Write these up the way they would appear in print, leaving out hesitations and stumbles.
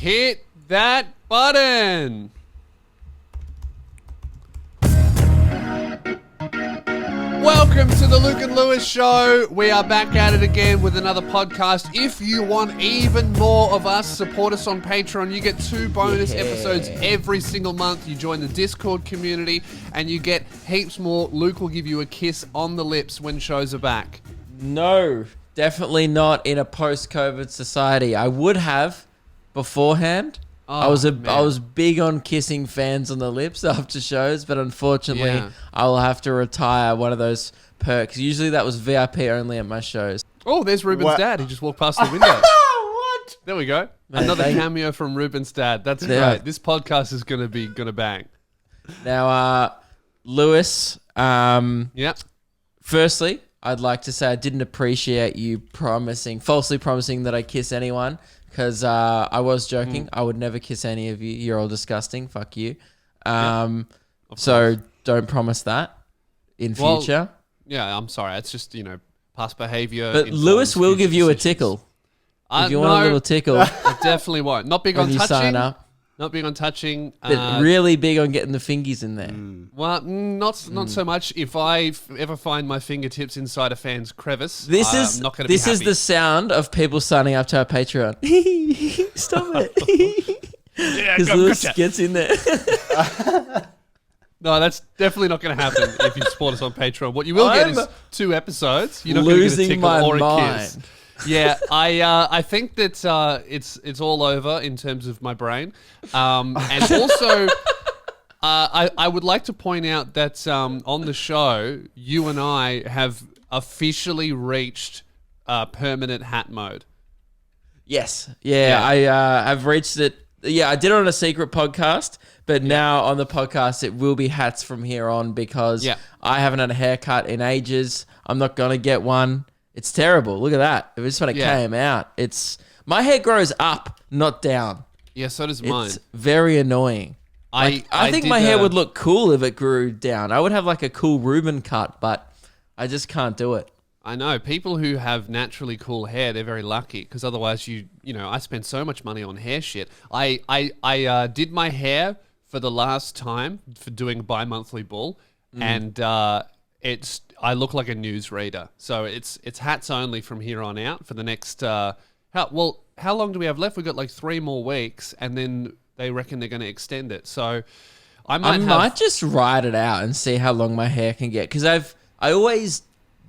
Hit that button. Welcome to the Luke and Lewis Show. We are back at it again with another podcast. If you want even more of us, support us on Patreon. You get 2 bonus episodes every single month. You join the Discord community and you get heaps more. Luke will give you a kiss on the lips when shows are back. No, definitely not in a post-COVID society. I would have beforehand. I was big on kissing fans on the lips after shows, but unfortunately, I will have to retire one of those perks. Usually that was VIP only at my shows. Oh, there's Ruben's dad. He just walked past the window. What? There we go. Man, another cameo from Ruben's dad. That's great. This podcast is gonna bang. Now, Lewis. Yep. Firstly, I'd like to say I didn't appreciate you falsely promising that I kiss anyone. Because I was joking. I would never kiss any of you. You're all disgusting. Fuck you. So don't promise that in future. Yeah, I'm sorry. It's just, past behavior. But Lewis will give you a tickle. If you want a little tickle. I definitely won't. Not big on touching. Sign up. Not big on touching. But really big on getting the fingies in there. Well, not so much. If I ever find my fingertips inside a fan's crevice, I'm not going to be happy. This is the sound of people signing up to our Patreon. Stop it. Because Lewis gets in there. No, that's definitely not going to happen if you support us on Patreon. What you will get is 2 episodes. You're not going to get a tickle or a kiss. Yeah, I think that it's all over in terms of my brain, and also I would like to point out that on the show you and I have officially reached permanent hat mode. Yes, I've reached it. Yeah, I did it on a secret podcast, but now on the podcast it will be hats from here on because I haven't had a haircut in ages. I'm not gonna get one. It's terrible. Look at that. It was when it came out. My hair grows up, not down. Yeah, so does mine. It's very annoying. I think my hair would look cool if it grew down. I would have like a cool Reuben cut, but I just can't do it. I know. People who have naturally cool hair, they're very lucky because otherwise I spend so much money on hair shit. I did my hair for the last time for doing bi-monthly bull and I look like a newsreader. So it's hats only from here on out for the next how long do we have left? We've got like 3 more weeks and then they reckon they're going to extend it. So I might just ride it out and see how long my hair can get because I always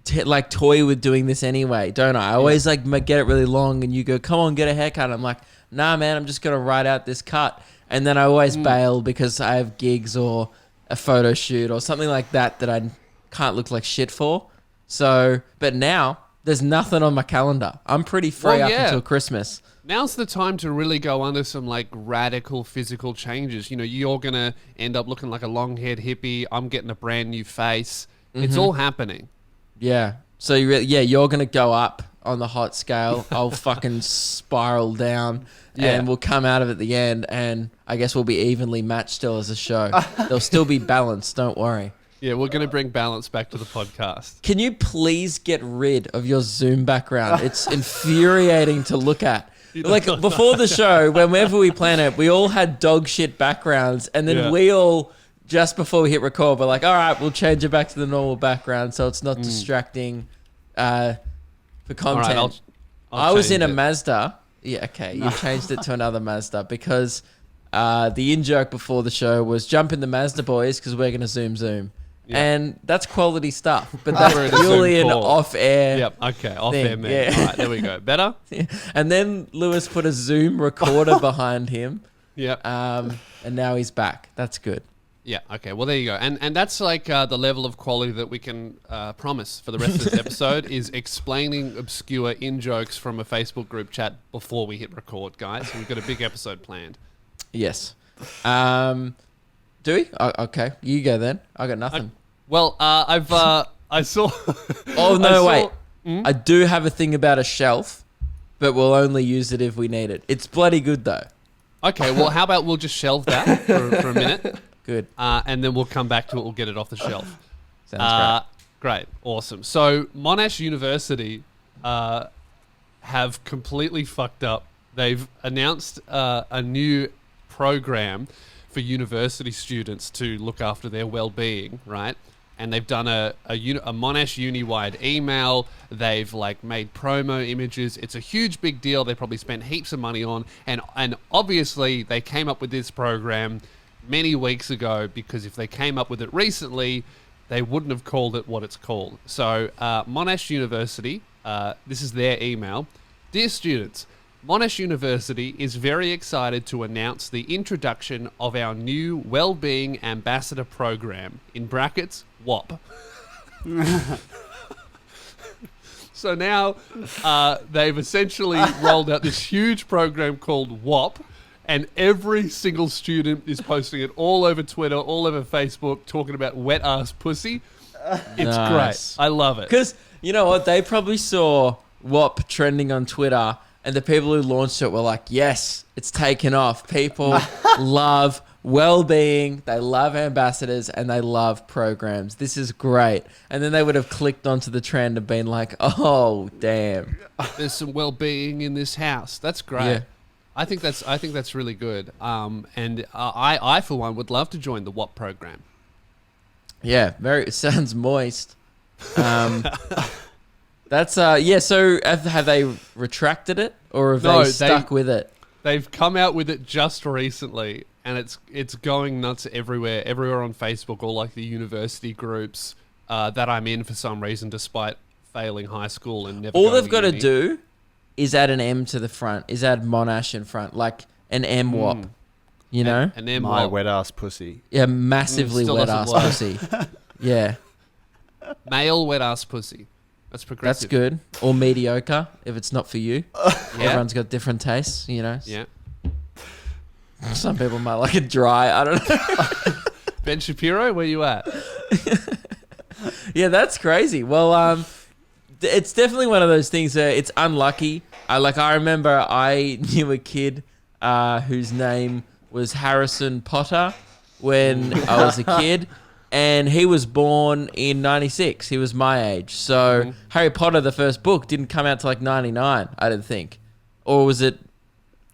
toy with doing this anyway, don't I? I always get it really long and you go, come on, get a haircut. I'm like, nah, man, I'm just going to ride out this cut. And then I always bail because I have gigs or a photo shoot or something like that I can't look like shit for. So, but now there's nothing on my calendar. I'm pretty free up until Christmas. Now's the time to really go under some radical physical changes. You're going to end up looking like a long-haired hippie. I'm getting a brand new face. It's all happening. Yeah. So you're going to go up on the hot scale. I'll fucking spiral down and we'll come out of it at the end and I guess we'll be evenly matched still as a show. They'll still be balanced. Don't worry. Yeah, we're going to bring balance back to the podcast. Can you please get rid of your Zoom background? It's infuriating to look at. Before the show, whenever we plan it, we all had dog shit backgrounds. And then we all, just before we hit record, we're like, all right, we'll change it back to the normal background so it's not distracting for content. All right, I was in a Mazda. Yeah, okay. You changed it to another Mazda because the in-joke before the show was jump in the Mazda, boys, because we're going to zoom. Yeah. And that's quality stuff. But that's purely an off-air Yep, okay, off-air man. Yeah. All right, there we go. Better? Yeah. And then Lewis put a Zoom recorder behind him. Yep. And now he's back. That's good. Yeah, okay. Well, there you go. And that's the level of quality that we can promise for the rest of this episode is explaining obscure in-jokes from a Facebook group chat before we hit record, guys. We've got a big episode planned. Yes. Do we? Okay, you go then. I got nothing. I saw... Oh, no, wait. I do have a thing about a shelf, but we'll only use it if we need it. It's bloody good, though. Okay, well, how about we'll just shelve that for a minute? Good. And then we'll come back to it. We'll get it off the shelf. Sounds great. Awesome. So Monash University have completely fucked up they've announced a new program for university students to look after their well-being, right? And they've done a Monash uni-wide email. They've like made promo images. It's a huge big deal. They probably spent heaps of money on, and obviously they came up with this program many weeks ago, because if they came up with it recently, they wouldn't have called it what it's called. So Monash University, this is their email. Dear students, Monash University is very excited to announce the introduction of our new Wellbeing Ambassador Program, in brackets, WAP. So now they've essentially rolled out this huge program called WAP, and every single student is posting it all over Twitter, all over Facebook, talking about wet ass pussy. It's Nice. great. I love it. Because you know what? They probably saw WAP trending on Twitter, and the people who launched it were like, yes, it's taken off. People love well-being, they love ambassadors, and they love programs. This is great. And then they would have clicked onto the trend and been like, oh, damn. There's some well-being in this house. That's great. Yeah. I think that's really good. And I for one would love to join the WAP program. Yeah, it sounds moist. That's yeah. So have they retracted it, or have they stuck with it? They've come out with it just recently, and it's going nuts everywhere on Facebook, all like the university groups that I'm in for some reason, despite failing high school and never. All going they've got to uni. do is add an M to the front. Is add Monash in front, like an M WAP. You know, an M My WAP. wet ass pussy. yeah, massively Still wet doesn't ass work. pussy. Yeah, Male wet ass pussy. That's that's progressive. good. Or mediocre if it's not for you. Yeah. Everyone's got different tastes, you know. Yeah. Some people might like it dry. I don't know. Ben Shapiro, where you at? Yeah, that's crazy. Well, it's definitely one of those things where it's unlucky. I remember I knew a kid whose name was Harrison Potter when I was a kid, and he was born in 96. He was my age. So Harry Potter, the first book, didn't come out till like 99, I didn't think. Or was it?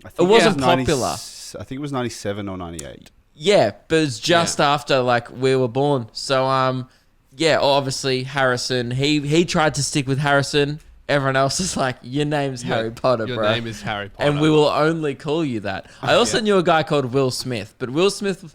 I think It wasn't 90 popular. I think it was 97 or 98. Yeah, but it's just after like we were born. So yeah, obviously Harrison. He tried to stick with Harrison. Everyone else is like, your name's Harry Potter, Your bro. name is Harry Potter. And we will only call you that. I also knew a guy called Will Smith, but Will Smith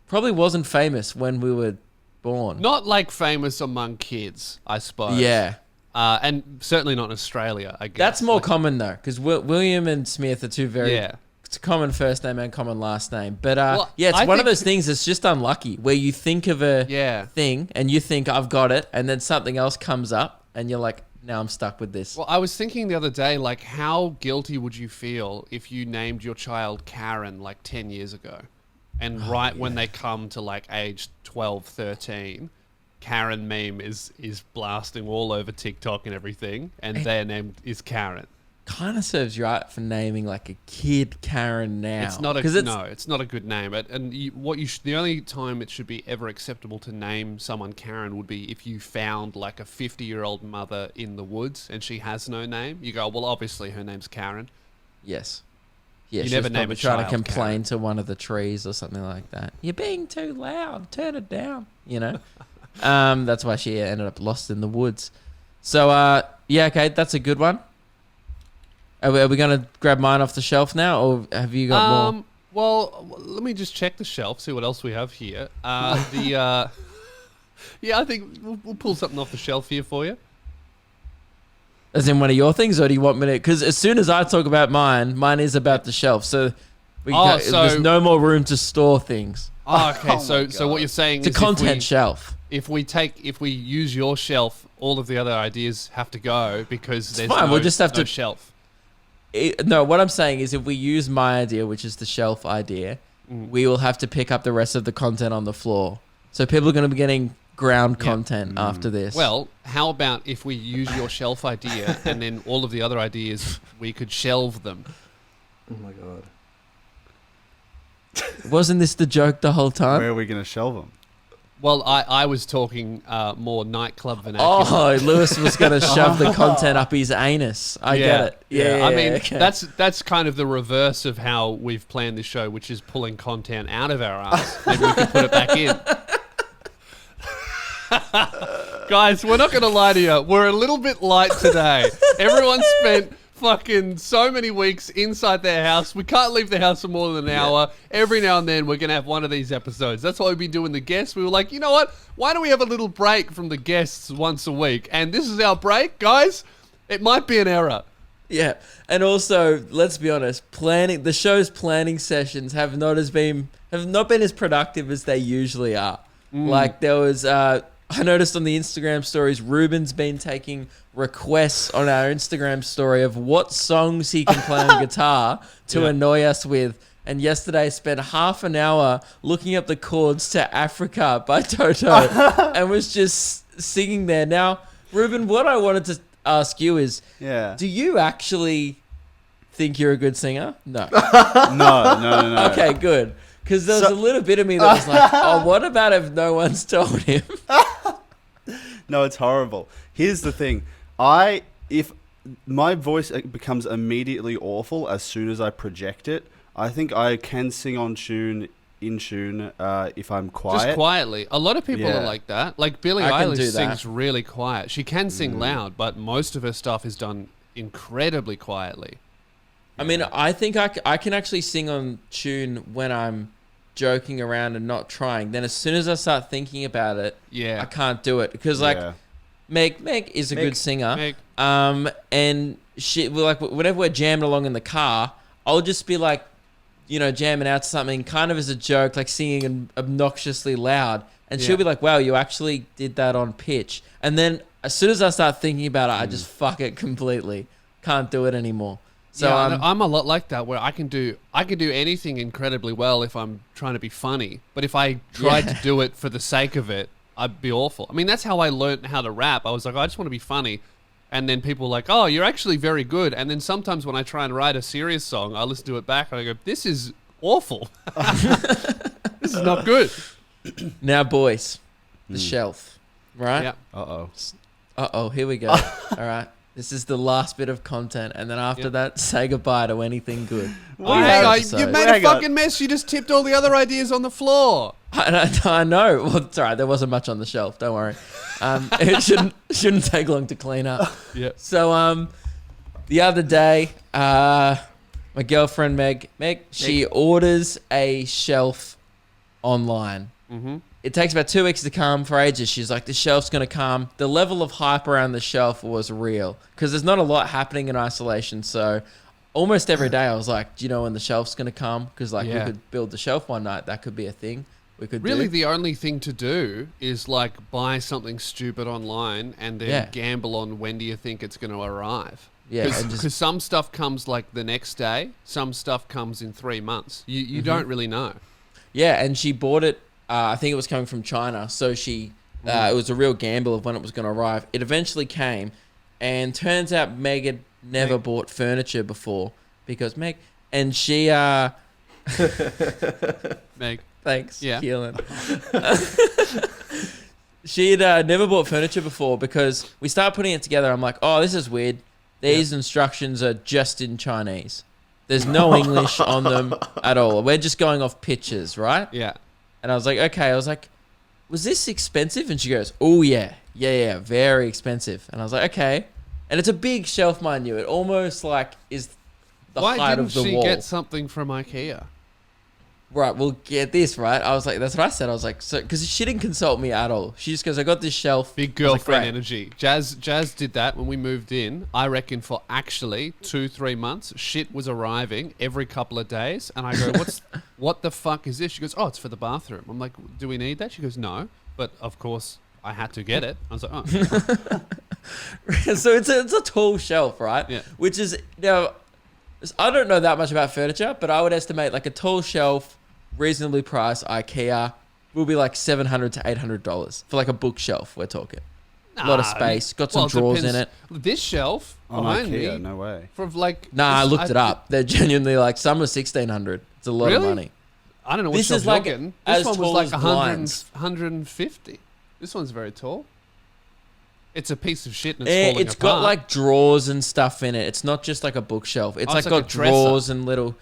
probably wasn't famous when we were born. Not like famous among kids, I suppose. Yeah. And certainly not in Australia, I guess. That's more Like, common though, because William and Smith are two very Yeah. it's a common first name and common last name. But Well, yeah, it's I one of think- those things that's just unlucky where you think of a Yeah. thing and you think I've got it, and then something else comes up and you're like, now I'm stuck with this. Well, I was thinking the other day, like, how guilty would you feel if you named your child Karen like 10 years ago? And when they come to like age 12, 13, Karen meme is blasting all over TikTok and everything, and their name is Karen. Kind of serves you right for naming like a kid Karen now. It's not it's it's not a good name. And the only time it should be ever acceptable to name someone Karen would be if you found like a 50-year-old mother in the woods and she has no name. You go, well, obviously her name's Karen. Yes. Yeah, You she never was name probably a trying to child complain Karen. to one of the trees or something like that. You're being too loud. Turn it down. You know. That's why she ended up lost in the woods. So yeah, okay, that's a good one. Are we going to grab mine off the shelf now, or have you got more? Well, let me just check the shelf, see what else we have here. Yeah, I think we'll pull something off the shelf here for you. As in one of your things, or do you want me to? Because as soon as I talk about mine is about the shelf. So, there's no more room to store things. Oh, okay. Oh so my so what you're saying It's a is content shelf. if we use your shelf, all of the other ideas have to go because there's fine, no, we'll just have no to- shelf. No, what I'm saying is if we use my idea, which is the shelf idea, we will have to pick up the rest of the content on the floor. So people are going to be getting ground content after this. Well, how about if we use your shelf idea and then all of the other ideas, we could shelve them. Oh my god. wasn't this the joke the whole time? Where are we going to shelve them? Well, I was talking more nightclub vernacular. Oh, Lewis was going to shove the content up his anus. I get it. Yeah, I mean, okay. that's kind of the reverse of how we've planned this show, which is pulling content out of our ass. Maybe we can put it back in. Guys, we're not going to lie to you. We're a little bit light today. Everyone spent fucking so many weeks inside their house. We can't leave the house for more than an hour. Every now and then we're going to have one of these episodes. That's why we've been doing the guests. We were like, you know what? Why don't we have a little break from the guests once a week? And this is our break, guys. It might be an error. Yeah, and also, let's be honest, the show's planning sessions have not been as productive as they usually are. Like there was, I noticed on the Instagram stories, Ruben's been taking requests on our Instagram story of what songs he can play on guitar to annoy us with. And yesterday spent half an hour looking up the chords to Africa by Toto and was just singing there. Now, Ruben, what I wanted to ask you is, do you actually think you're a good singer? No. No. Okay, good. Because there was a little bit of me that was like, oh, what about if no one's told him? No, it's horrible. Here's the thing. If my voice becomes immediately awful as soon as I project it, I think I can sing in tune, if I'm quiet. Just quietly. A lot of people are like that. Like Billie Eilish sings really quiet. She can sing loud, but most of her stuff is done incredibly quietly. I mean, I think I can actually sing on tune when I'm joking around and not trying. Then as soon as I start thinking about it, I can't do it. Because Meg is a good singer. Meg. And she, like, whenever we're jamming along in the car, I'll just be like, jamming out something kind of as a joke, like singing obnoxiously loud. And she'll be like, wow, you actually did that on pitch. And then as soon as I start thinking about it, I just fuck it completely. Can't do it anymore. So I'm a lot like that, where I can do anything incredibly well if I'm trying to be funny. But if I tried to do it for the sake of it, I'd be awful. I mean, that's how I learned how to rap. I was like, I just want to be funny. And then people were like, oh, you're actually very good. And then sometimes when I try and write a serious song, I listen to it back and I go, this is awful. This is not good. Now, boys, the shelf, right? Yeah. Uh-oh, here we go. All right. This is the last bit of content. And then after that, say goodbye to anything good. You made a fucking mess. You just tipped all the other ideas on the floor. I know. Well, it's all right. There wasn't much on the shelf. Don't worry. It shouldn't take long to clean up. Yeah. So the other day, my girlfriend Meg, she orders a shelf online. Mm-hmm. It takes about 2 weeks to come. For ages, she's like, the shelf's going to come. The level of hype around the shelf was real because there's not a lot happening in isolation. So almost every day I was like, do you know when the shelf's going to come? Because we could build the shelf one night. That could be a thing we could do. Really, the only thing to do is like buy something stupid online and then gamble on when do you think it's going to arrive. Yeah, because some stuff comes like the next day. Some stuff comes in 3 months. You don't really know. Yeah, and she bought it. I think it was coming from China, so it was a real gamble of when it was going to arrive. It eventually came, and turns out Meg had never bought furniture before because Meg, and she Meg, thanks, yeah, Keelan. She had never bought furniture before because we started putting it together. I'm like, oh, this is weird. These instructions are just in Chinese. There's no English on them at all. We're just going off pictures, right? Yeah. And I was like, okay. I was like, was this expensive? And she goes, oh, yeah, very expensive. And I was like, okay. And it's a big shelf, mind you. It almost like is the height of the wall. Why didn't she get something from IKEA? Right, well, get this, right? I was like, that's what I said. I was like, so, because she didn't consult me at all. She just goes, I got this shelf. Big girlfriend energy. Jazz did that when we moved in. I reckon for actually 2-3 months, shit was arriving every couple of days. And I go, what the fuck is this? She goes, oh, it's for the bathroom. I'm like, do we need that? She goes, no. But of course, I had to get it. I was like, oh. So it's a tall shelf, right? Yeah. Which is, I don't know that much about furniture, but I would estimate like a tall shelf, reasonably priced IKEA will be like $700 to $800 for like a bookshelf. We're talking a lot of space, got some drawers in it. This shelf behind IKEA, me, no way. For like, I looked it up. They're genuinely like some are $1,600. It's a lot of money. I don't know what This shelf is you're like getting. as This one was tall like as 100, blinds. 150. This one's very tall. It's a piece of shit and it's falling It's apart. got like drawers and stuff in it. It's not just like a bookshelf. It's Oh, it's like like got a dresser. drawers and little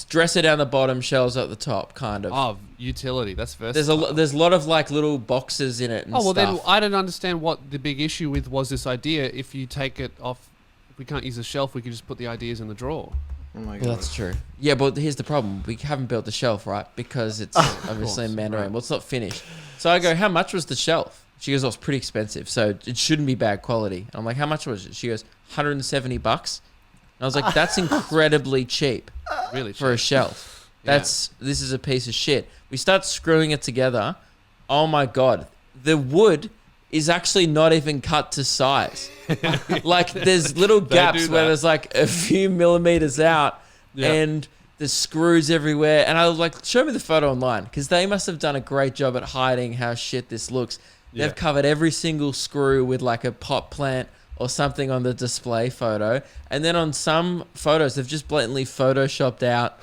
dresser down the bottom, shelves at the top, kind of. Oh, utility. That's versatile. There's a lot of like little boxes in it and Oh, well, then stuff. I don't understand what the big issue with was this idea. If you take it off, if we can't use a shelf, we could just put the ideas in the drawer. Oh my Well, god. that's true. Yeah, but here's the problem. We haven't built the shelf, right? Because it's obviously in Mandarin. right. Well, it's not finished. So I go, how much was the shelf? She goes, oh, it's pretty expensive. So it shouldn't be bad quality. And I'm like, how much was it? She goes, $170. And I was like, that's incredibly cheap Really for a cheap. shelf. Yeah. This is a piece of shit. We start screwing it together. Oh my God. The wood is actually not even cut to size. Like there's little They gaps do where that. there's like a few millimeters out Yeah. and there's screws everywhere. And I was like, show me the photo online because they must have done a great job at hiding how shit this looks. Yeah. They've covered every single screw with like a pot plant or something on the display photo. And then on some photos, they've just blatantly photoshopped out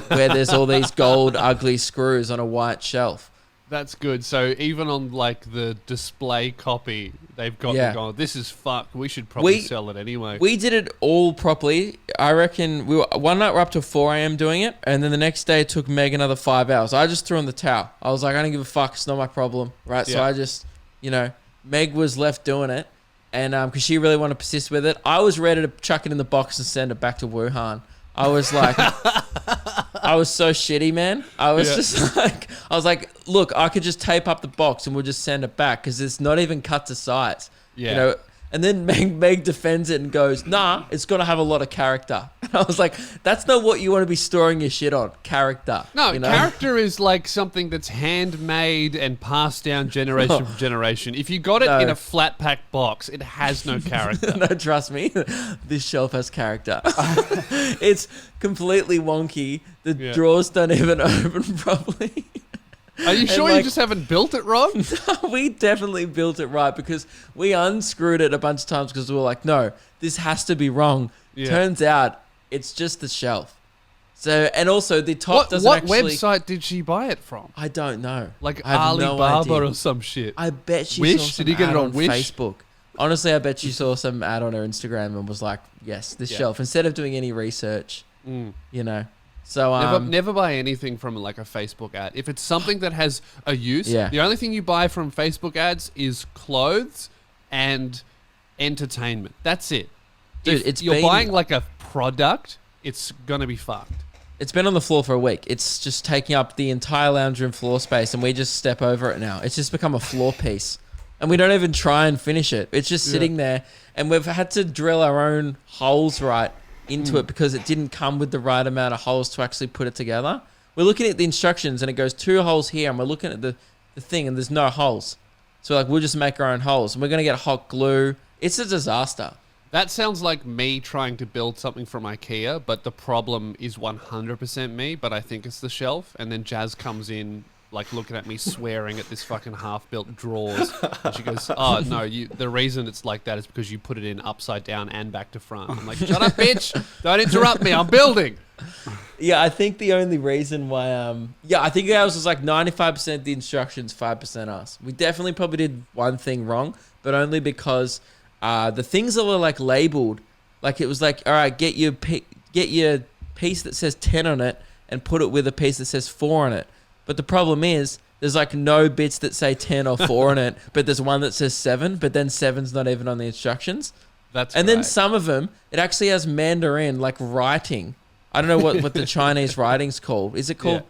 where there's all these gold, ugly screws on a white shelf. That's good. So even on like the display copy, they've got Yeah. gone. This is fucked. We should probably We- sell it anyway. We did it all properly. I reckon one night we're up to 4 a.m. doing it. And then the next day it took Meg another 5 hours. I just threw in the towel. I was like, I don't give a fuck. It's not my problem. Right. So Yeah. I just, Meg was left doing it. And because she really wanted to persist with it, I was ready to chuck it in the box and send it back to Wuhan. I was like, I was so shitty, man. I was Yeah. just like, look, I could just tape up the box and we'll just send it back because it's not even cut to size. Yeah. And then Meg defends it and goes, nah, it's got to have a lot of character. And I was like, that's not what you want to be storing your shit on. Character. No, you know? character is like something that's handmade and passed down generation from generation. If you got it No. in a flat pack box, it has no character. No, trust me. This shelf has character. It's completely wonky. The Yeah. drawers don't even open properly. Are you sure like- you just haven't built it wrong? We definitely built it right because we unscrewed it a bunch of times because we were like, no, this has to be wrong. Yeah. Turns out it's just the shelf. So, and also the top What doesn't actually... website did she buy it from? I don't know. Like I have no Alibaba idea. or some shit. I bet she Wish? saw Did some you get it ad on Wish? Facebook. Honestly, I bet she saw some ad on her Instagram and was like, yes, this Yeah. shelf. Instead of doing any research, Mm. So, Never buy anything from like a Facebook ad. If it's something that has a use, Yeah. the only thing you buy from Facebook ads is clothes and entertainment. That's it. Dude, If it's you're been- buying like a product, it's gonna be fucked. it's been on the floor for a week. It's just taking up the entire lounge room floor space, and we just step over it now. It's just become a floor piece. And we don't even try and finish it. It's just sitting there, and we've had to drill our own holes right into it because it didn't come with the right amount of holes to actually put it together. We're looking at the instructions, and it goes 2 holes here, and we're looking at the thing, and there's no holes. So like, we'll just make our own holes, and we're gonna get hot glue. It's a disaster. That sounds like me trying to build something from IKEA, but the problem is 100% me, but I think it's the shelf. And then Jazz comes in, like looking at me swearing at this fucking half-built drawers. And she goes, oh, no, the reason it's like that is because you put it in upside down and back to front. I'm like, shut up, bitch. Don't interrupt me. I'm building. Yeah, I think the only reason why, I think ours was like 95% the instructions, 5% us. We definitely probably did one thing wrong, but only because the things that were like labeled, like it was like, all right, get your piece that says 10 on it and put it with a piece that says 4 on it. But the problem is, there's like no bits that say 10 or 4 on it, but there's one that says 7, but then 7's not even on the instructions. Then Then some of them, it actually has Mandarin, like writing. I don't know what the Chinese writing's called. Is it called? Yeah.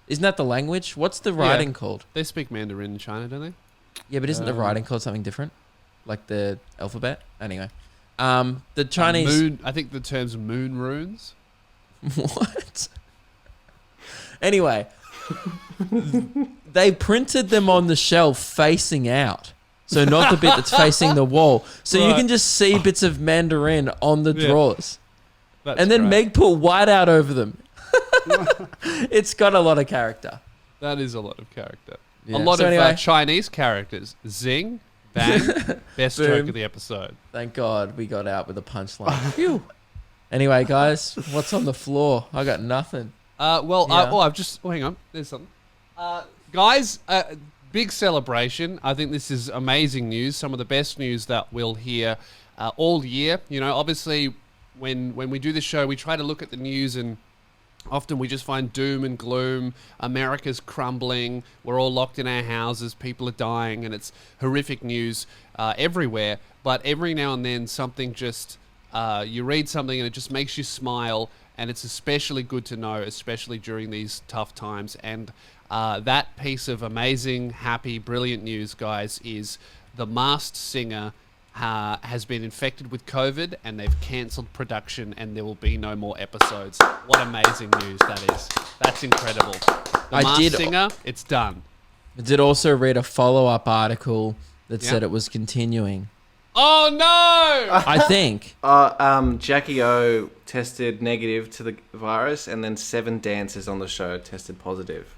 Isn't that the language? What's the writing called? They speak Mandarin in China, don't they? Yeah, but isn't the writing called something different? Like the alphabet? Anyway. The Chinese... I think the term's moon runes. What? Anyway. They printed them on the shelf facing out. So not the bit that's facing the wall. So you Right. can just see bits of Mandarin on the Yeah. drawers. That's And then great. Meg put white out over them. It's got a lot of character. That is a lot of character. Yeah. A lot So of anyway- Chinese characters. Zing, bang, best Boom. joke of the episode. Thank God we got out with a punchline. Phew. Anyway, guys, what's on the floor? I got nothing. I've just... Oh, hang on. There's something. Guys, big celebration. I think this is amazing news. Some of the best news that we'll hear all year. You know, obviously, when we do this show, we try to look at the news and often we just find doom and gloom. America's crumbling. We're all locked in our houses. People are dying, and it's horrific news everywhere. But every now and then, something just... you read something and it just makes you smile, and it's especially good to know, especially during these tough times. And that piece of amazing, happy, brilliant news, guys, is The Masked Singer has been infected with COVID, and they've cancelled production, and there will be no more episodes. What amazing news that is. That's incredible. The Masked Singer, it's done. I did also read a follow-up article that said it was continuing. Oh, no! I think. Jackie O tested negative to the virus, and then 7 dancers on the show tested positive.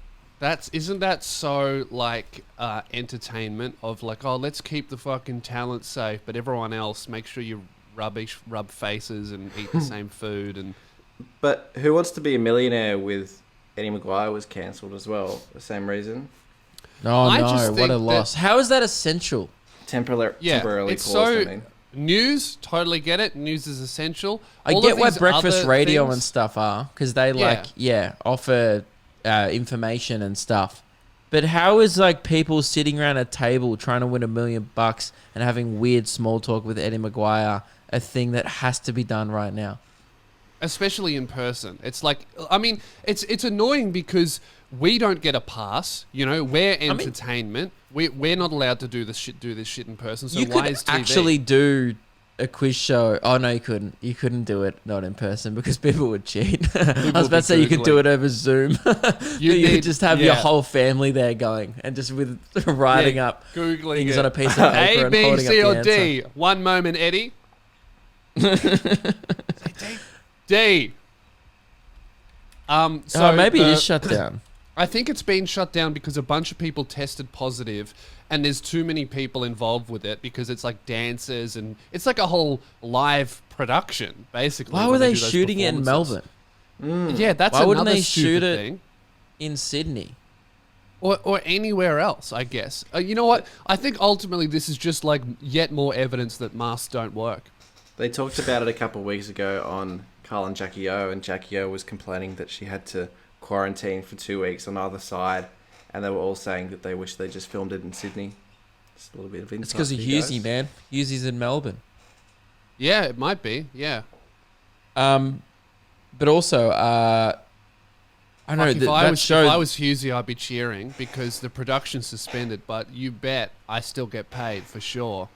Isn't that so like entertainment of like, oh, let's keep the fucking talent safe, but everyone else, make sure you rub faces and eat the same food. And But Who Wants to Be a Millionaire with Eddie Maguire was cancelled as well, the same reason. Oh no, what a loss. How is that essential? Temporarily it's caused, so news, totally get it. News is essential. I All get of why these breakfast other radio things- and stuff are, because they offer information and stuff. But how is like people sitting around a table trying to win $1 million and having weird small talk with Eddie Maguire a thing that has to be done right now? Especially in person. It's like, I mean, it's annoying because we don't get a pass. You know, we're entertainment. We're not allowed to do this shit in person. So you why could is TV? actually do a quiz show. Oh no, you couldn't. You couldn't do it not in person because people would cheat. I was about to say you could do it over Zoom. You could just have your whole family there going and just with writing up Googling things it. on a piece of paper A, and B, holding C, up or the D. answer. One moment, Eddie. D. So maybe it is shut down. I think it's been shut down because a bunch of people tested positive, and there's too many people involved with it because it's like dancers and it's like a whole live production basically. Why when were they do those shooting it in performances. Melbourne? Yeah, that's Why wouldn't another they stupid shoot it thing. in Sydney? Or anywhere else, I guess. You know what? I think ultimately this is just like yet more evidence that masks don't work. They talked about it a couple of weeks ago on Carl and Jackie O, and Jackie O was complaining that she had to quarantine for 2 weeks on either side, and they were all saying that they wish they just filmed it in Sydney. Just a little bit of insight. It's because of for you Husey, guys. man. Husey's in Melbourne. Yeah, it might be. Yeah. But also, I don't know. Like, If I was Husey, I'd be cheering because the production's suspended, but you bet I still get paid for sure.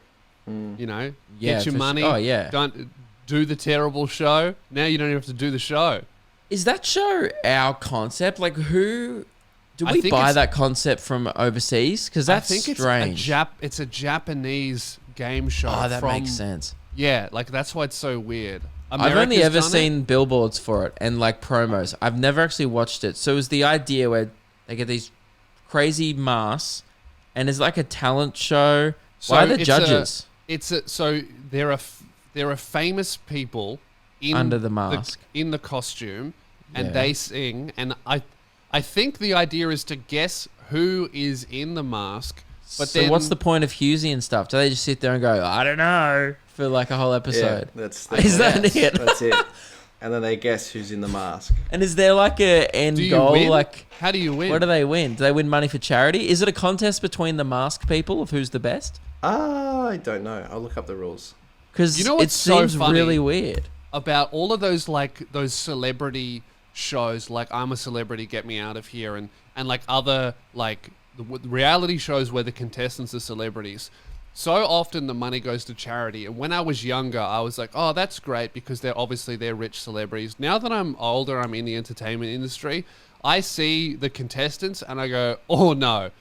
You know, get your money. Oh yeah. Don't do the terrible show. Now you don't even have to do the show. Is that show our concept? Like, who do I we think buy it's- that concept from overseas? Because that's I think strange. it's a Japanese game show. Oh, that from, makes sense. Yeah, like that's why it's so weird. I've only America's ever done it. seen billboards for it and like promos. I've never actually watched it. So is the idea where they get these crazy masks and it's like a talent show? So Why are the it's judges so there are famous people in under the mask? in the costume, and Yeah. they sing. And I think the idea is to guess who is in the mask. But so then what's the point of Husey and stuff? Do they just sit there and go, I don't know, for like a whole episode? Yeah, that's Is that it? That's it. And then they guess who's in the mask. And is there like a end do you goal? win? Like, How do you win? what do they win? Do they win money for charity? Is it a contest between the mask people of who's the best? I don't know. I'll look up the rules. Because You know it what's so seems funny? really weird. About all of those those celebrity shows, like I'm a Celebrity, Get Me Out of Here, and like other like the reality shows where the contestants are celebrities. So often the money goes to charity. And when I was younger, I was like, oh, that's great because they're rich celebrities. Now that I'm older, I'm in the entertainment industry, I see the contestants and I go, oh no,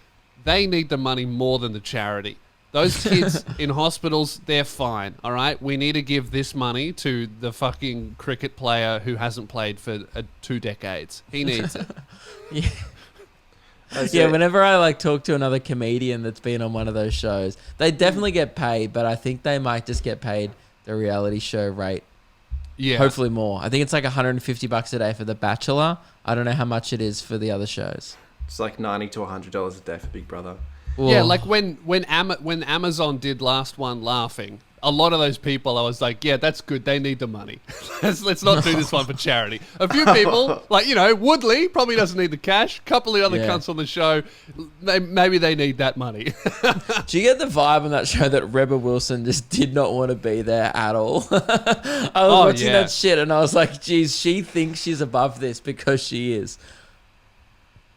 they need the money more than the charity. Those kids in hospitals, they're fine, all right? We need to give this money to the fucking cricket player who hasn't played for 2 decades. He needs it. Yeah, whenever I like talk to another comedian that's been on one of those shows, they definitely get paid, but I think they might just get paid the reality show rate. Yeah. Hopefully more. I think it's like $150 a day for The Bachelor. I don't know how much it is for the other shows. It's like $90 to $100 a day for Big Brother. Yeah, Whoa. like when Amazon did Last One Laughing, a lot of those people, I was like, yeah, that's good. They need the money. Let's not do this one for charity. A few people, like, Woodley probably doesn't need the cash. A couple of other Yeah. cunts on the show, maybe they need that money. Do you get the vibe on that show that Rebel Wilson just did not want to be there at all? I was watching that shit and I was like, geez, she thinks she's above this because she is.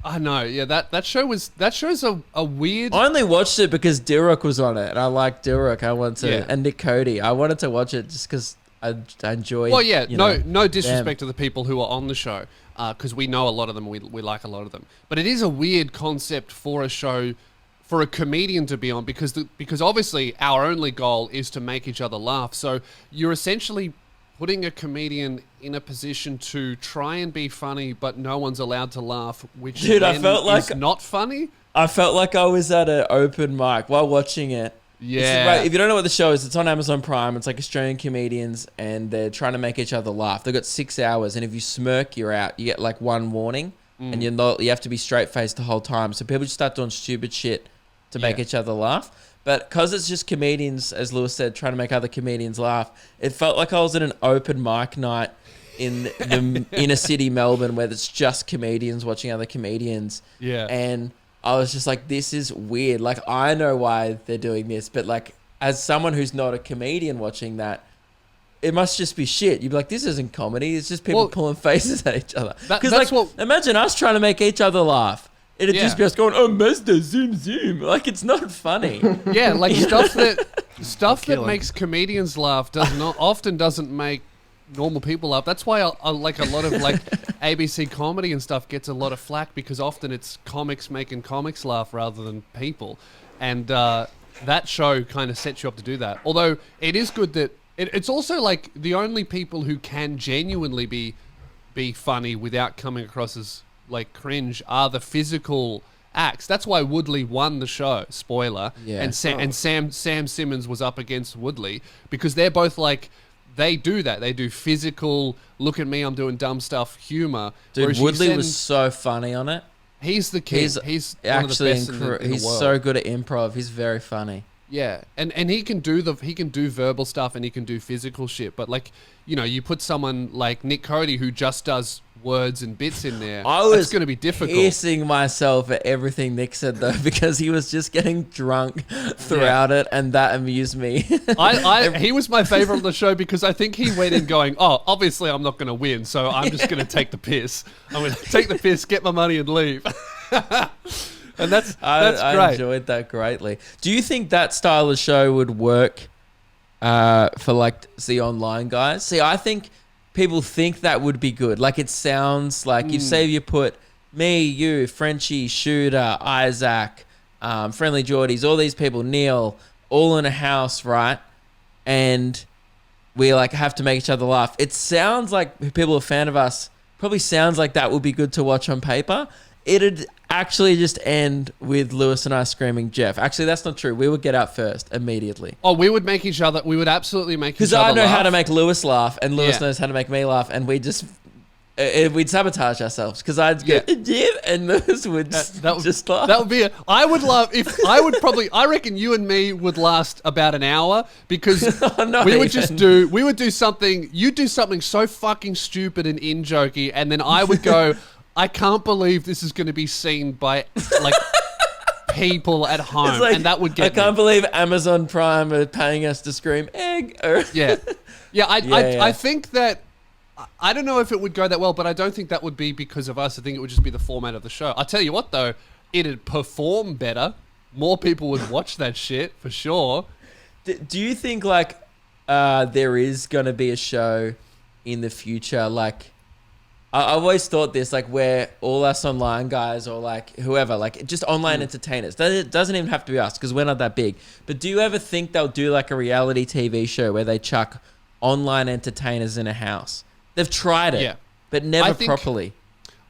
I know, yeah, that show's a weird... I only watched it because Dilrook was on it, and I like Dilrook. I wanted to, Yeah. and Nick Cody. I wanted to watch it just because I enjoyed. Well, yeah, no disrespect them. to the people who are on the show, because we know a lot of them, we like a lot of them. But it is a weird concept for a show, for a comedian to be on, because obviously our only goal is to make each other laugh. So you're essentially putting a comedian in a position to try and be funny, but no one's allowed to laugh, which Dude, I then felt like- is not funny. I felt like I was at an open mic while watching it. Yeah. Right, if you don't know what the show is, it's on Amazon Prime. It's like Australian comedians, and they're trying to make each other laugh. They've got 6 hours, and if you smirk, you're out. You get like one warning, and you have to be straight faced the whole time. So people just start doing stupid shit to make each other laugh. But because it's just comedians, as Lewis said, trying to make other comedians laugh, it felt like I was at an open mic night in the inner city Melbourne, where it's just comedians watching other comedians. Yeah. And I was just like, this is weird. Like, I know why they're doing this, but like, as someone who's not a comedian watching that, it must just be shit. You'd be like, this isn't comedy. It's just people pulling faces at each other. Because that's like, imagine us trying to make each other laugh. It'd just be us going, oh, Mazda, zoom, zoom. Like, it's not funny. Yeah, like stuff that Kill 'em. makes comedians laugh often doesn't make normal people laugh. That's why I like a lot of like ABC comedy and stuff gets a lot of flack, because often it's comics making comics laugh rather than people, and that show kind of sets you up to do that. Although it is good that it's also like the only people who can genuinely be funny without coming across as like cringe are the physical acts. That's why Woodley won the show. Spoiler. Yeah. And Sam Simmons was up against Woodley, because they're both like, they do that. They do physical, look at me, I'm doing dumb stuff, humor. Dude, Whereas you Woodley was so funny on it. He's the king. He's one actually of the best in the he's world. so good at improv. He's very funny. Yeah, and he can do verbal stuff and he can do physical shit. But like, you put someone like Nick Cody who just does words and bits in there. It's going to be difficult. Pissing myself at everything Nick said though, because he was just getting drunk throughout it, and that amused me. He was my favorite on the show because I think he went in going, oh, obviously I'm not going to win, so I'm just going to take the piss. I'm going to take the piss, get my money, and leave. And that's great. I enjoyed that greatly. Do you think that style of show would work for like the online guys? See, I think people think that would be good. Like, it sounds like if say you put me, you, Frenchie, Shooter, Isaac, Friendly Geordies, all these people, Neil, all in a house, right? And we like have to make each other laugh. It sounds like people who are a fan of us probably sounds like that would be good to watch on paper. It'd actually just end with Lewis and I screaming Jeff. Actually, that's not true. We would get out first immediately. Oh, we would make each other. We would absolutely make each other Because I know laugh. how to make Lewis laugh, and Lewis Yeah. knows how to make me laugh, and we'd sabotage ourselves. Because I'd go Jeff, and Lewis would just laugh. That would be it. I would love if I would probably. I reckon you and me would last about an hour, because Not we would even. just do something. You do something so fucking stupid and in jokey, and then I would go, I can't believe this is going to be seen by like people at home, It's like, and that would get. I can't believe Amazon Prime are paying us to scream egg. Yeah. I Yeah. think that. I don't know if it would go that well, but I don't think that would be because of us. I think it would just be the format of the show. I'll tell you what, though, it'd perform better. More people would watch that shit, for sure. Do you think like there is going to be a show in the future? Like, I've always thought this, like, where all us online guys or like whoever, like just online entertainers, it doesn't even have to be us because we're not that big. But do you ever think they'll do like a reality TV show where they chuck online entertainers in a house? They've tried it, Yeah. but never I think- properly.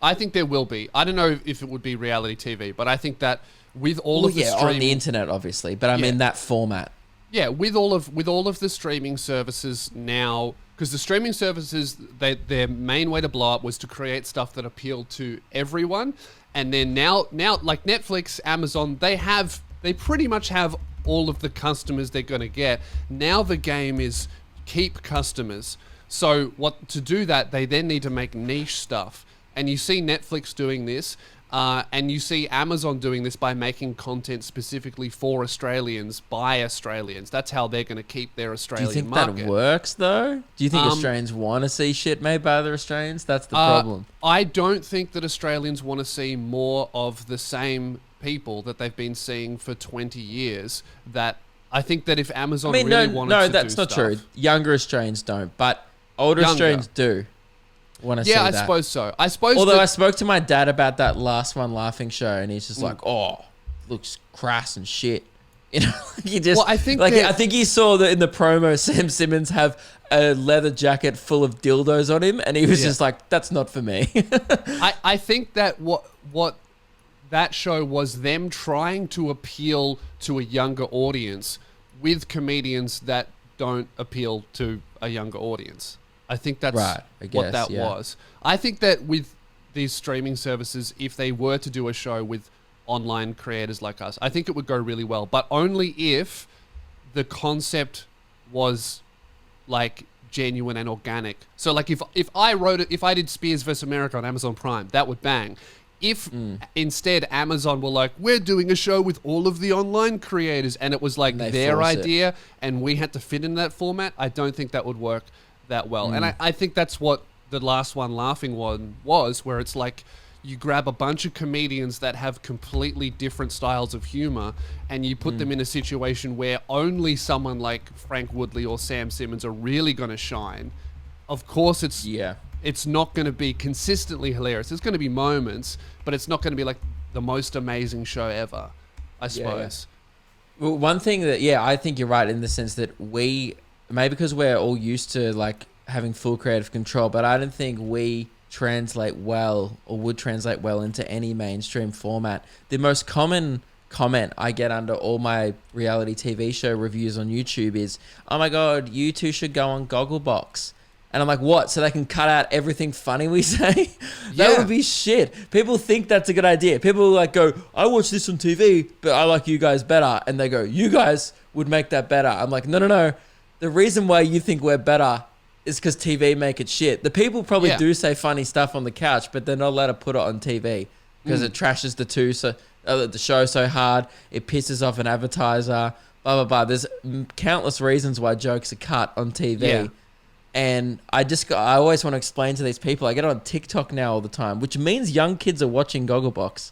I think there will be. I don't know if it would be reality TV, but I think that with all of the on streaming, the internet, obviously, but I Yeah. mean that format. yeah, with all of the streaming services now, Because the streaming services, their main way to blow up was to create stuff that appealed to everyone. And then now like Netflix, Amazon, they pretty much have all of the customers they're going to get. Now the game is keep customers. So to do that, they then need to make niche stuff. And you see Netflix doing this. And you see Amazon doing this by making content specifically for Australians by Australians. That's how they're going to keep their Australian market. Do you think that works, though? Do you think Australians want to see shit made by other Australians? That's the problem. I don't think that Australians want to see more of the same people that they've been seeing for 20 years. That I think that if Amazon wanted to no, that's not true. Younger Australians don't, but older Australians do. Want to see that. I suppose so. I suppose. Although I spoke to my dad about that last one laughing show, and he's just like, "Oh, looks crass and shit." You know, he just. Well, I think I think he saw that in the promo, Sam Simmons have a leather jacket full of dildos on him, and he was just like, "That's not for me." I think that what that show was them trying to appeal to a younger audience with comedians that don't appeal to a younger audience. I think that's what that was. I think that with these streaming services, if they were to do a show with online creators like us, I think it would go really well, but only if the concept was like genuine and organic. So like if I wrote it, if I did Spears vs. America on Amazon Prime, that would bang. If instead Amazon were like, we're doing a show with all of the online creators, and it was like their idea and we had to fit in that format, I don't think that would work that well. And I think that's what the last one laughing one was, where it's like you grab a bunch of comedians that have completely different styles of humor and you put them in a situation where only someone like Frank Woodley or Sam Simmons are really going to shine. Of course it's not going to be consistently hilarious. There's going to be moments, but it's not going to be like the most amazing show ever, I suppose. Well, one thing that I think you're right in the sense that maybe because we're all used to like having full creative control, but I don't think we translate well or would translate well into any mainstream format. The most common comment I get under all my reality TV show reviews on YouTube is, "Oh my God, you two should go on Gogglebox." And I'm like, what? So they can cut out everything funny we say? That would be shit. People think that's a good idea. People like go, "I watch this on TV, but I like you guys better." And they go, "You guys would make that better." I'm like, no. The reason why you think we're better is because TV make it shit. The people probably do say funny stuff on the couch, but they're not allowed to put it on TV because it trashes the show so hard. It pisses off an advertiser, blah, blah, blah. There's countless reasons why jokes are cut on TV. Yeah. And I always want to explain to these people, I get it on TikTok now all the time, which means young kids are watching Gogglebox.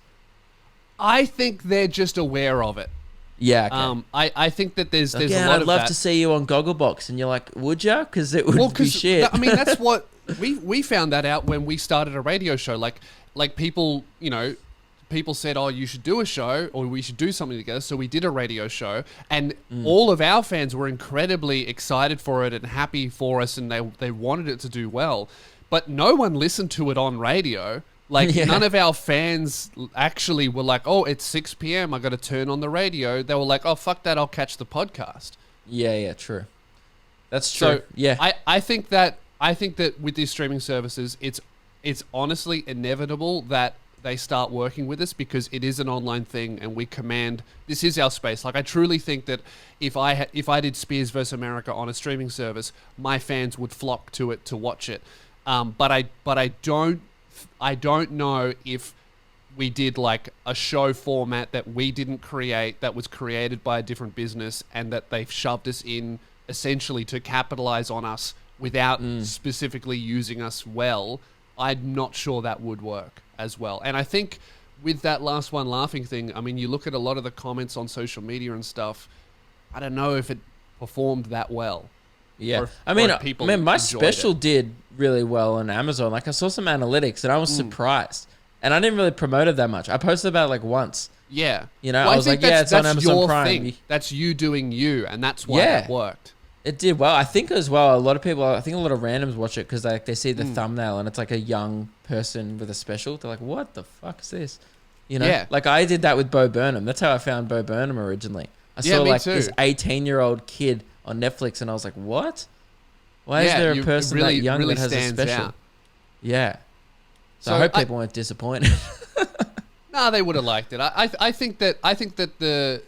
I think they're just aware of it. Yeah. Okay. I think that there's a lot of that. I'd love to see you on Gogglebox, and you're like, would ya? Because it would be shit. I mean, that's what we found that out when we started a radio show. Like people, people said, "Oh, you should do a show, or we should do something together." So we did a radio show, and all of our fans were incredibly excited for it and happy for us, and they wanted it to do well. But no one listened to it on radio. Like, none of our fans actually were like, "Oh, it's 6 p.m. I got to turn on the radio." They were like, "Oh, fuck that. I'll catch the podcast." Yeah, true. That's true. So I think that with these streaming services, it's honestly inevitable that they start working with us because it is an online thing and we command, this is our space. Like, I truly think that if I did Spears vs. America on a streaming service, my fans would flock to it to watch it. But I don't know if we did like a show format that we didn't create, that was created by a different business, and that they've shoved us in essentially to capitalize on us without specifically using us well. I'm not sure that would work as well. And I think with that last one laughing thing, I mean, you look at a lot of the comments on social media and stuff, I don't know if it performed that well. Yeah. I mean, my special did really well on Amazon. Like, I saw some analytics and I was surprised. And I didn't really promote it that much. I posted about it like once. Yeah. I was like, it's on Amazon Prime. Thing. That's you doing you, and that's why it worked. It did well. I think as well, a lot of randoms watch it because they see the thumbnail and it's like a young person with a special. They're like, what the fuck is this? Yeah. Like, I did that with Bo Burnham. That's how I found Bo Burnham originally. I saw like this 18-year-old kid on Netflix and I was like, what Why is there a it person really, that young really that has a stands special? out. Yeah. So So I hope I- people weren't disappointed. No, they would have liked it. I think that the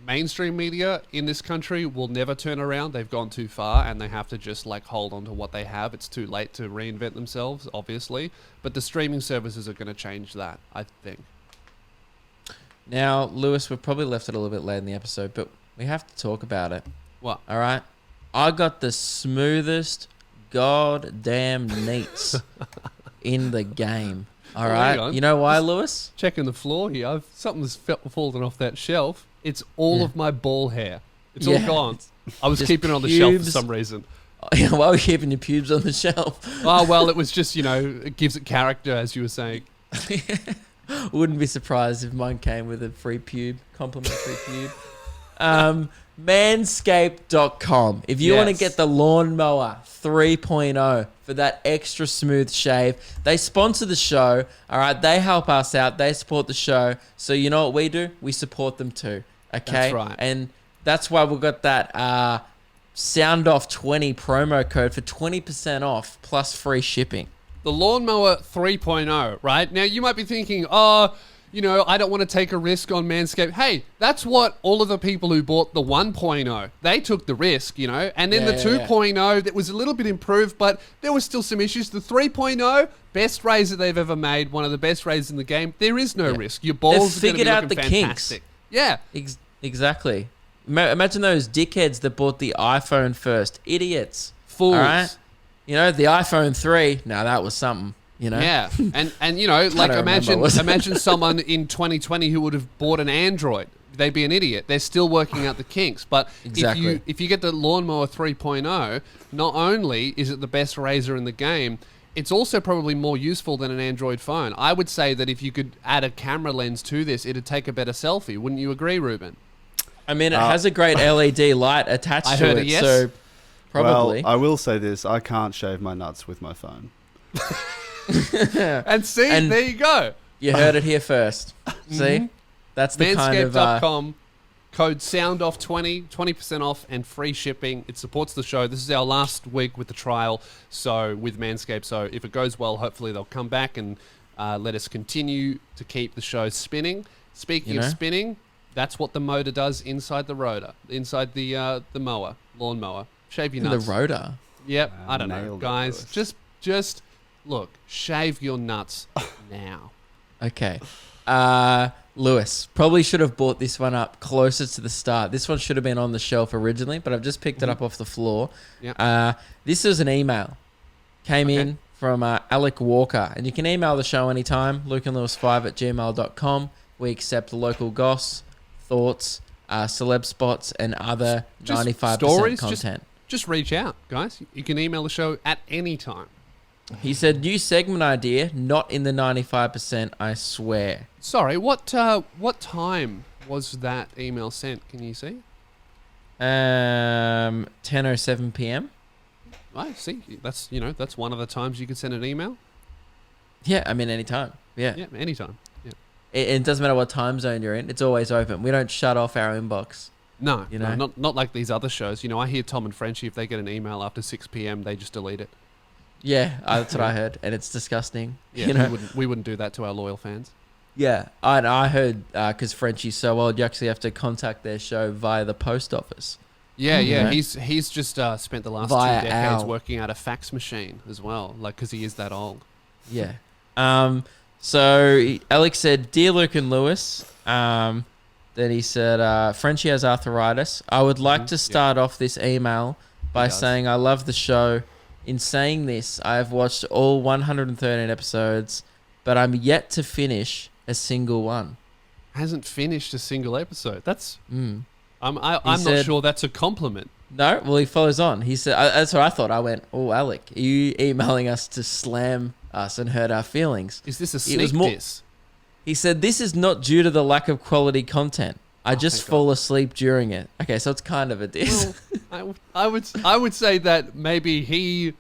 mainstream media in this country will never turn around. They've gone too far, and they have to just like hold on to what they have. It's too late to reinvent themselves, obviously. But the streaming services are going to change that, I think. Now, Lewis, we've probably left it a little bit late in the episode, but we have to talk about it. What? All right? I got the smoothest goddamn neats in the game. All Oh, hang right? on. You know why, Lewis? Checking the floor here. Something's fallen off that shelf. It's all Yeah. of my ball hair. It's Yeah, all gone. it's I was just keeping it on the shelf for pubes. some reason. Why are we keeping your pubes on the shelf? Oh, well, it was just, it gives it character, as you were saying. Wouldn't be surprised if mine came with a free pube, complimentary pube. Manscape.com. If you want to Yes. get the lawnmower 3.0 for that extra smooth shave, they sponsor the show. All right, they help us out. They support the show. So you know what we do? We support them too. Okay, That's right. And that's why we've got that Sound Off 20 promo code for 20% off plus free shipping. The Lawnmower 3.0, right? Now, you might be thinking, I don't want to take a risk on Manscaped. Hey, that's what all of the people who bought the 1.0, they took the risk, and then Yeah, the yeah, 2.0, that was a little bit improved, but there was still some issues. The 3.0, best razor they've ever made, one of the best razors in the game. There is no risk. Your balls are going to figured be out looking the kinks. fantastic. Yeah. Exactly. Imagine those dickheads that bought the iPhone first. Idiots. Fools. All right? The iPhone 3, now that was something, Yeah, and don't remember, was it? imagine someone in 2020 who would have bought an Android. They'd be an idiot. They're still working out the kinks. But Exactly. if you get the Lawnmower 3.0, not only is it the best razor in the game, it's also probably more useful than an Android phone. I would say that if you could add a camera lens to this, it'd take a better selfie. Wouldn't you agree, Ruben? I mean, it has a great LED light attached I to heard it, a yes. so probably. Well, I will say this: I can't shave my nuts with my phone. And see, And- there you go. You heard it here first. See? That's the kind of... Manscaped.com, code SOUNDOFF20, 20% off and free shipping. It supports the show. This is our last week with the trial, so with Manscaped. So if it goes well, hopefully they'll come back and let us continue to keep the show spinning. Speaking of spinning, that's what the motor does inside the rotor, inside the mower, lawnmower. Shave your nuts. the rotor. Yep, Wow, I don't know, nailed it, guys. Lewis. Just look, shave your nuts now. Okay. Lewis, probably should have bought this one up closer to the start. This one should have been on the shelf originally, but I've just picked it up off the floor. Yep. This is an email. Came in from Alec Walker. And you can email the show anytime, lukeandlewis5@gmail.com. We accept local goss, thoughts, celeb spots, and other Just 95% stories, content. Just reach out, guys. You can email the show at any time. He said, new segment idea, not in the 95%, I swear. Sorry, what time was that email sent? Can you see? 10:07 p.m. I see. That's one of the times you could send an email. Yeah, I mean, anytime. Yeah. Yeah, anytime. Yeah. It doesn't matter what time zone you're in. It's always open. We don't shut off our inbox. No, You know? not like these other shows. I hear Tom and Frenchie, if they get an email after 6 p.m., they just delete it. Yeah, that's what I heard, and it's disgusting. Yeah, we wouldn't do that to our loyal fans. Yeah, I heard because Frenchie's so old, you actually have to contact their show via the post office. Yeah, Yeah. He's just spent the last Via 2 decades owl. working out a fax machine as well, because he is that old. Yeah. So Alex said, "Dear Luke and Lewis," then he said, "Frenchie has arthritis. I would like to start off this email by does. saying I love the show. In saying this, I have watched all 113 episodes, but I'm yet to finish a single one." Hasn't finished a single episode. That's Mm. I'm said- not sure that's a compliment. No, well, he follows on. He said, that's what I thought. I went, "Oh, Alec, are you emailing us to slam us and hurt our feelings?" Is this a It sneak was more- diss? He said, "This is not due to the lack of quality content. I just thank fall asleep during it." Okay, so it's kind of a diss. Well, I would say that maybe he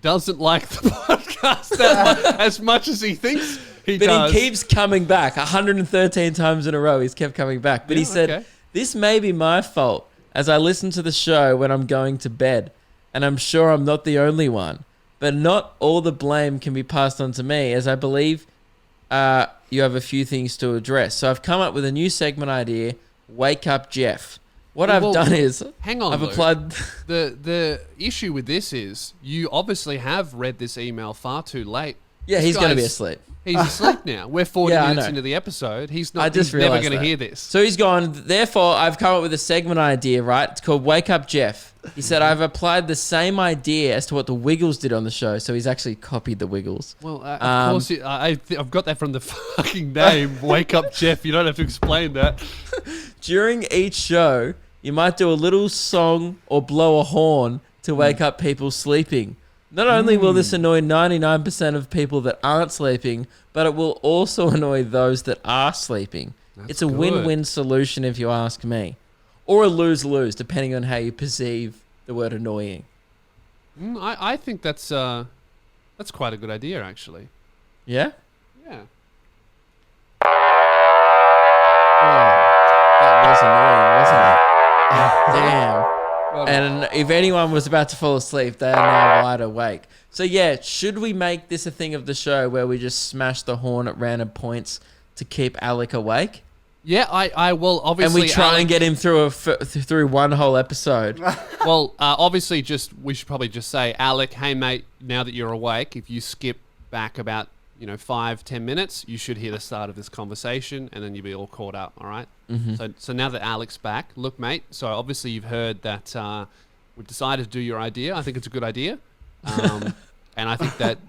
doesn't like the podcast that as much as he thinks he But does. he keeps coming back 113 times in a row. He's kept coming back. But he Yeah, said, okay. "This may be my fault as I listen to the show when I'm going to bed. and I'm sure I'm not the only one. But not all the blame can be passed on to me, as I believe you have a few things to address. So I've come up with a new segment idea, Wake Up Jeff. What I've done is... Hang on, I've Luke. applied... The issue with this is you obviously have read this email far too late. Yeah, he's going to be asleep. He's asleep now. We're 40 Yeah, I minutes know. into the episode. He's I just never realised going to that. hear this. So he's gone. Therefore, I've come up with a segment idea, right? It's called Wake Up Jeff. He said, I've applied the same idea as to what the Wiggles did on the show. So he's actually copied the Wiggles. Well, of course, I've got that from the fucking name. Wake Up Jeff. You don't have to explain that. During each show, you might do a little song or blow a horn to wake up people sleeping. Not only will this annoy 99% of people that aren't sleeping, but it will also annoy those that are sleeping. It's a good. win-win solution if you ask me. Or a lose-lose, depending on how you perceive the word annoying. I think that's quite a good idea, actually. Yeah? Yeah. Oh, that was annoying, wasn't it? Damn. And if anyone was about to fall asleep, they are now wide awake. So yeah, should we make this a thing of the show where we just smash the horn at random points to keep Alec awake? Yeah, I will obviously... And we try and get him through one whole episode. Well, obviously, we should probably just say, Alec, hey mate, now that you're awake, if you skip back about 5-10 minutes, you should hear the start of this conversation, and then you'll be all caught up. All right. Mm-hmm. So now that Alec's back, look, mate. So obviously you've heard that we've decided to do your idea. I think it's a good idea, and I think that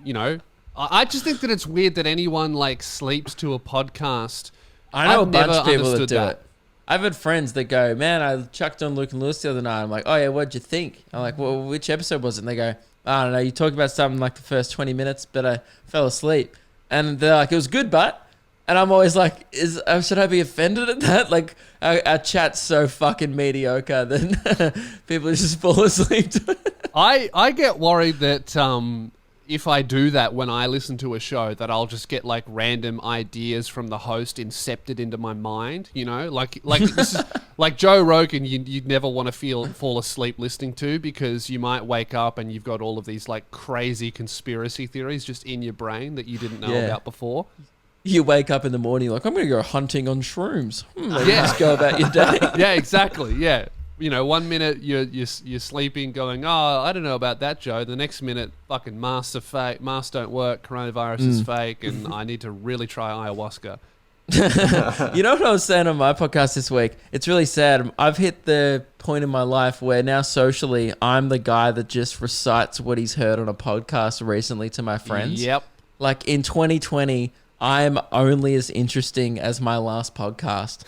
I just think that it's weird that anyone sleeps to a podcast. I know I've a bunch never of people that understood do that. it. I've had friends that go, man, I chucked on Luke and Lewis the other night. I'm like, oh yeah, what'd you think? I'm like, well, which episode was it? And they go, I don't know, you talked about something like the first 20 minutes, but I fell asleep. And they're like, it was good, but... And I'm always like, should I be offended at that? Like, our chat's so fucking mediocre that people just fall asleep to it. I get worried that if I do that when I listen to a show, that I'll just get random ideas from the host incepted into my mind. Like this is like Joe Rogan. You'd never want to fall asleep listening to, because you might wake up and you've got all of these crazy conspiracy theories just in your brain that you didn't know about before. You wake up in the morning like, I'm going to go hunting on shrooms. Yeah. Just go about your day. Yeah, exactly. Yeah. 1 minute you're sleeping going, oh, I don't know about that, Joe. The next minute, fucking masks are fake. Masks don't work. Coronavirus is fake. And I need to really try ayahuasca. You know what I was saying on my podcast this week? It's really sad. I've hit the point in my life where now socially, I'm the guy that just recites what he's heard on a podcast recently to my friends. Yep. Like in 2020, I'm only as interesting as my last podcast.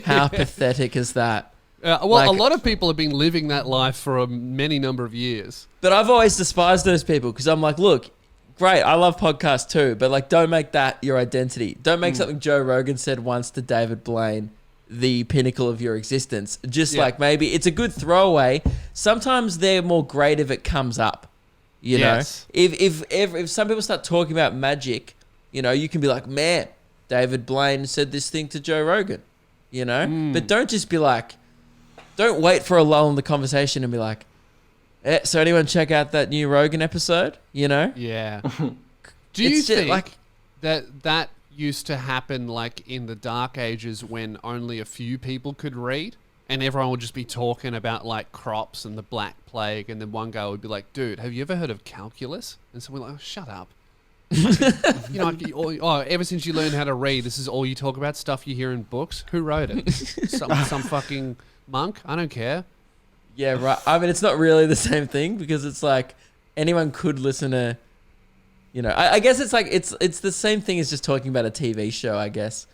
How pathetic is that? A lot of people have been living that life for a many number of years. But I've always despised those people because I'm like, look, great, I love podcasts too, but don't make that your identity. Don't make something Joe Rogan said once to David Blaine the pinnacle of your existence. Just maybe it's a good throwaway. Sometimes they're more great if it comes up. You know, if some people start talking about magic, you can be like, man, David Blaine said this thing to Joe Rogan, but don't just be like, don't wait for a lull in the conversation and be like, so anyone check out that new Rogan episode, Yeah. Do you It's just think that used to happen in the dark ages when only a few people could read? And everyone would just be talking about crops and the Black Plague, and then one guy would be like, "Dude, have you ever heard of calculus?" And so we're like, oh, "Shut up." Ever since you learned how to read, this is all you talk about, stuff you hear in books. Who wrote it? some fucking monk? I don't care. Yeah, right. I mean, it's not really the same thing because it's like anyone could listen to, I guess it's it's the same thing as just talking about a TV show, I guess.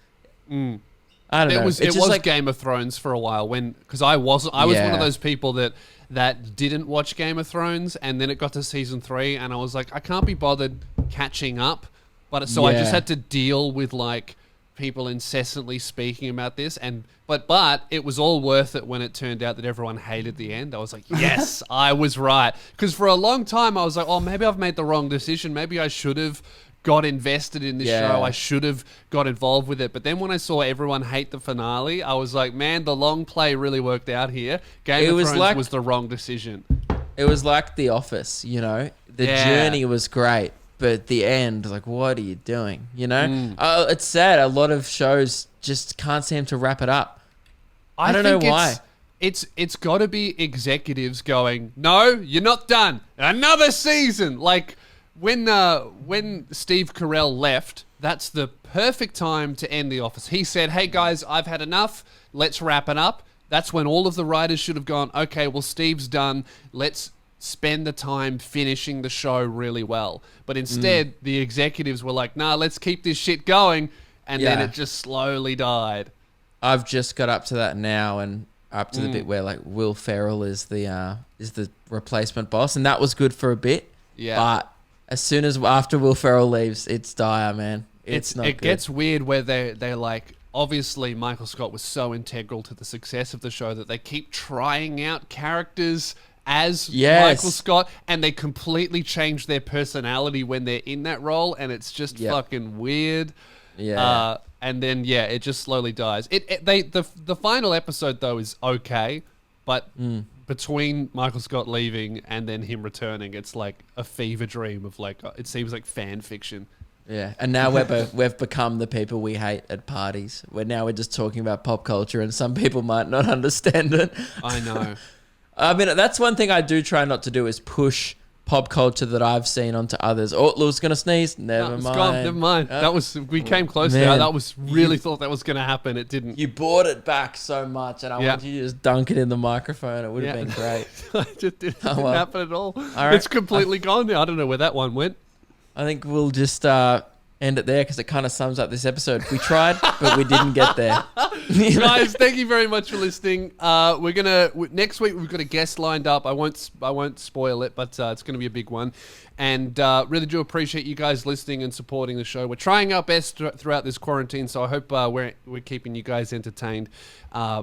I don't know. It was Game of Thrones for a while because I was one of those people that didn't watch Game of Thrones, and then it got to season 3 and I was like, I can't be bothered catching up, I just had to deal with people incessantly speaking about this, but it was all worth it when it turned out that everyone hated the end. I was like, yes, I was right, because for a long time I was like, oh, maybe I've made the wrong decision, maybe I should have got invested in this show. I should have got involved with it. But then when I saw everyone hate the finale, I was like, man, the long play really worked out here. Game of Thrones was the wrong decision. It was like The Office, you know? The journey was great, but the end, like, what are you doing, you know? It's sad. A lot of shows just can't seem to wrap it up. I don't know why. It's got to be executives going, no, you're not done. Another season. Like, when Steve Carell left, that's the perfect time to end The Office. He said, hey, guys, I've had enough. Let's wrap it up. That's when all of the writers should have gone, okay, well, Steve's done. Let's spend the time finishing the show really well. But instead, the executives were like, nah, let's keep this shit going. And then it just slowly died. I've just got up to that now and up to the bit where like Will Ferrell is the replacement boss. And that was good for a bit. Yeah. But as soon as after Will Ferrell leaves, it's dire, man. It's not good. It gets weird where they're like, obviously Michael Scott was so integral to the success of the show that they keep trying out characters as Michael Scott, and they completely change their personality when they're in that role, and it's just fucking weird. Yeah. And then it just slowly dies. The final episode though is okay, but between Michael Scott leaving and then him returning, it's like a fever dream of like, it seems like fan fiction. Yeah, and now we've become the people we hate at parties. We're just talking about pop culture, and some people might not understand it. I know. I mean, that's one thing I do try not to do is push pop culture that I've seen onto others. Oh, Lou's gonna sneeze. Never mind. Gone. Never mind. We came close there. That was really thought that was gonna happen. It didn't. You brought it back so much, and I want you to just dunk it in the microphone. It would have been great. It just didn't happen at all. Right. It's completely gone now. I don't know where that one went. I think we'll just end it there because it kind of sums up this episode. We tried, but we didn't get there. Guys, thank you very much for listening. We're gonna next week we've got a guest lined up. I won't spoil it, but it's gonna be a big one. And really do appreciate you guys listening and supporting the show. We're trying our best throughout this quarantine, so I hope we're keeping you guys entertained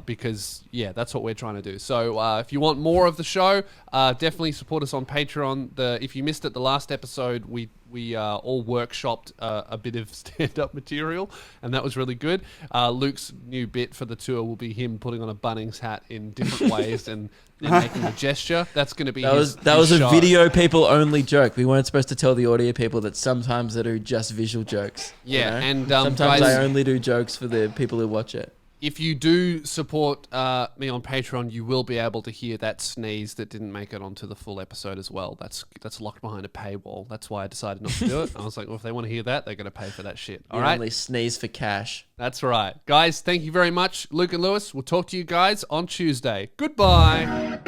because, that's what we're trying to do. So if you want more of the show, definitely support us on Patreon. If you missed it, the last episode, we all workshopped a bit of stand-up material, and that was really good. Luke's new bit for the tour will be him putting on a Bunnings hat in different ways and making a gesture. That's going to be his a video people only joke. We weren't supposed to tell the audio people that sometimes I do just visual jokes. Yeah, you know? And sometimes I only do jokes for the people who watch it. If you do support me on Patreon, you will be able to hear that sneeze that didn't make it onto the full episode as well. That's locked behind a paywall. That's why I decided not to do it. I was like, well, if they want to hear that, they're going to pay for that shit. All right? Only sneeze for cash. That's right. Guys, thank you very much. Luke and Lewis, we'll talk to you guys on Tuesday. Goodbye.